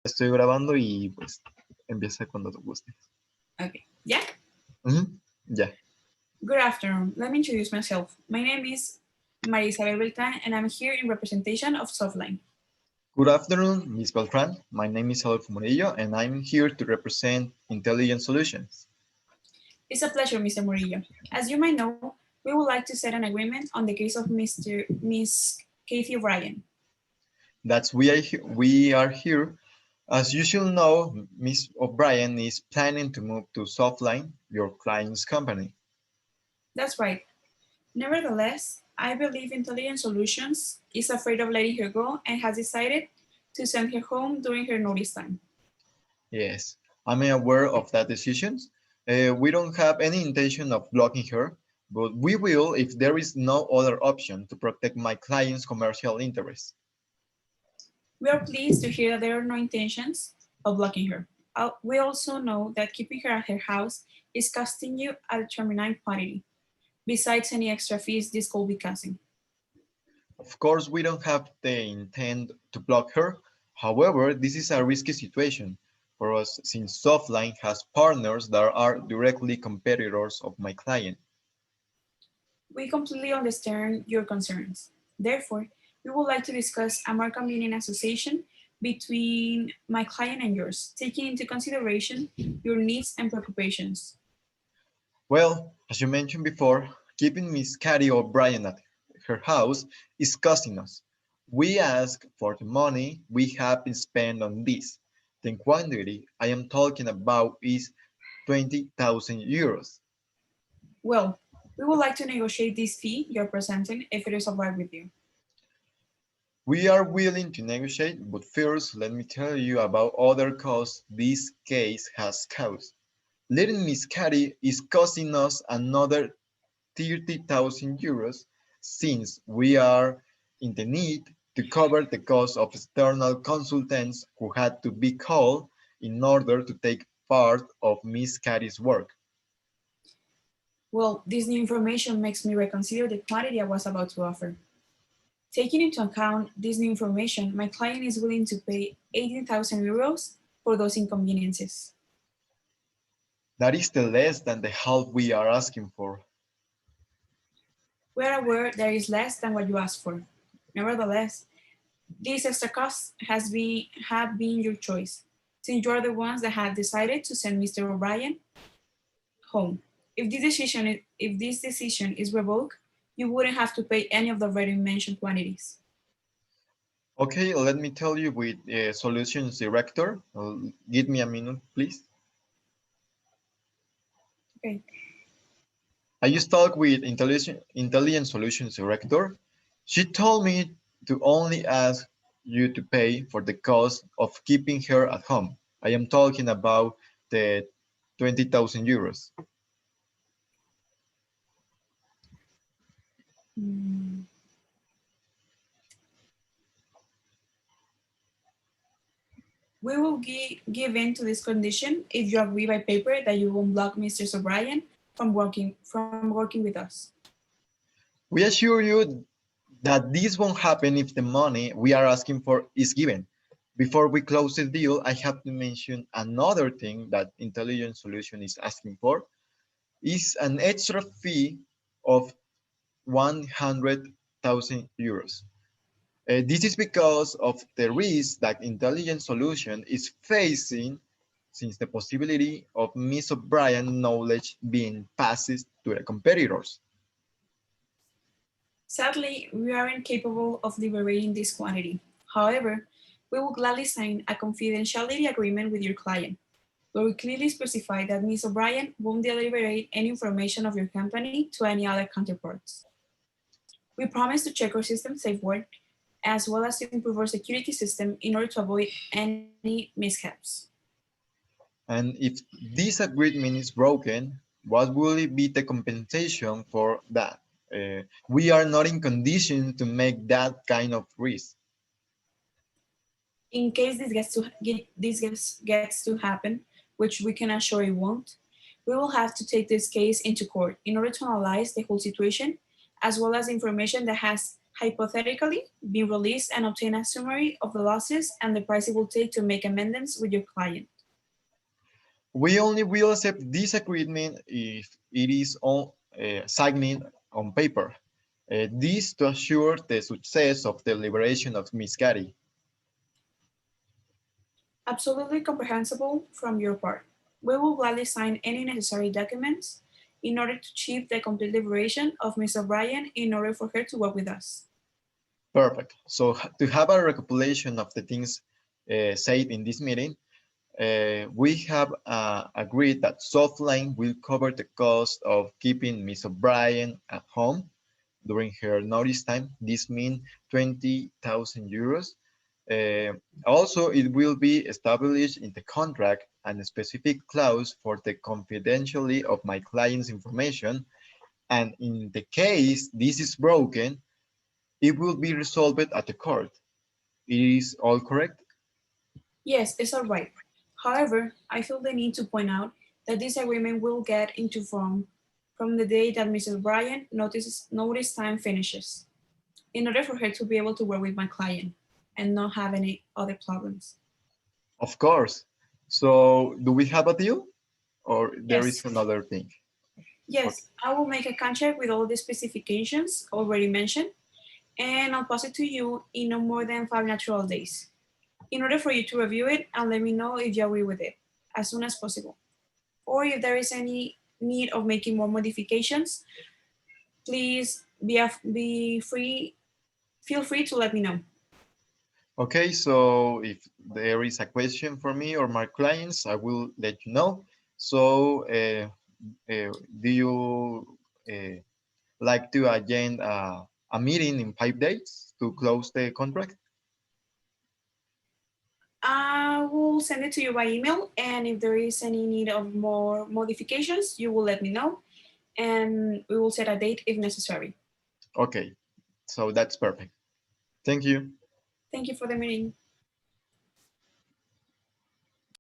Estoy grabando y pues empieza cuando tú gustes. Okay, yeah? Ya. Good afternoon. Let me introduce myself. My name is Maria Isabel Beltran, and I'm here in representation of Softline. Good afternoon, Ms. Beltran. My name is Adolfo Murillo, and I'm here to represent Intelligent Solutions. It's a pleasure, Mr. Murillo. As you might know, we would like to set an agreement on the case of Miss Kathy O'Brien. We are here. As you should know, Ms. O'Brien is planning to move to Softline, your client's company. That's right. Nevertheless, I believe Intelligent Solutions is afraid of letting her go and has decided to send her home during her notice time. Yes, I'm aware of that decision. We don't have any intention of blocking her, but we will if there is no other option to protect my client's commercial interests. We are pleased to hear that there are no intentions of blocking her. We also know that keeping her at her house is costing you a determined quantity, besides any extra fees this could be causing. Of course, we don't have the intent to block her. However, this is a risky situation for us since Softline has partners that are directly competitors of my client. We completely understand your concerns. Therefore, we would like to discuss a more convenient association between my client and yours, taking into consideration your needs and preoccupations. Well, as you mentioned before, keeping Miss Cathy O'Brien at her house is costing us. We ask for the money we have been spent on this. The quantity I am talking about is 20,000 euros. Well, we would like to negotiate this fee you're presenting if it is alright with you. We are willing to negotiate, but first let me tell you about other costs this case has caused. Letting Miss Cathy is costing us another 30,000 euros since we are in the need to cover the cost of external consultants who had to be called in order to take part of Miss Cathy's work. Well, this new information makes me reconsider the quantity I was about to offer. Taking into account this new information, my client is willing to pay 18,000 euros for those inconveniences. That is the less than the half we are asking for. We are aware there is less than what you asked for. Nevertheless, these extra costs have been your choice, since you are the ones that have decided to send Mr. O'Brien home. If this decision is revoked, you wouldn't have to pay any of the already mentioned quantities. Okay, let me tell you with Solutions Director. Give me a minute, please. Okay. I just talked with Intelligent Solutions Director. She told me to only ask you to pay for the cost of keeping her at home. I am talking about the 20,000 euros. Mm. We will give in to this condition if you agree by paper that you won't block Mr. O'Brien from working with us. We assure you that this won't happen if the money we are asking for is given. Before we close the deal, I have to mention another thing that Intelligent Solution is asking for is an extra fee of 100,000 euros. This is because of the risk that Intelligent Solution is facing since the possibility of Ms. O'Brien knowledge being passed to the competitors. Sadly, we aren't capable of liberating this quantity. However, we will gladly sign a confidentiality agreement with your client, where we clearly specify that Ms. O'Brien won't deliberate any information of your company to any other counterparts. We promise to check our system safeguard as well as to improve our security system in order to avoid any mishaps. And if this agreement is broken, what will be the compensation for that? We are not in condition to make that kind of risk. In case gets to happen, which we can assure it won't, we will have to take this case into court in order to analyze the whole situation as well as information that hypothetically, be released and obtain a summary of the losses and the price it will take to make amendments with your client. We only will accept this agreement if it is signed on paper. This to assure the success of the liberation of Miss Gary. Absolutely comprehensible from your part. We will gladly sign any necessary documents in order to achieve the complete liberation of Miss O'Brien in order for her to work with us. Perfect. So to have a recapitulation of the things said in this meeting, we have agreed that Softline will cover the cost of keeping Miss O'Brien at home during her notice time. This means 20,000 euros. Also, it will be established in the contract and a specific clause for the confidentiality of my client's information. And in the case this is broken, it will be resolved at the court. It is all correct? Yes, it's all right. However, I feel the need to point out that this agreement will get into form from the day that Mrs. Bryan notice time finishes, in order for her to be able to work with my client and not have any other problems. Of course. So do we have a deal or there is Yes, another thing? Okay. yes, I will make a contract with all the specifications already mentioned, and I'll pass it to you in no more than 5 natural days, in order for you to review it and let me know if you agree with it as soon as possible. Or if there is any need of making more modifications, please be free, feel free to let me know. Okay, so if there is a question for me or my clients, I will let you know. So do you uh, like to attend a meeting in 5 days to close the contract? I will send it to you by email, and if there is any need of more modifications, you will let me know, and we will set a date if necessary. Okay, so that's perfect. Thank you. Thank you for the meeting.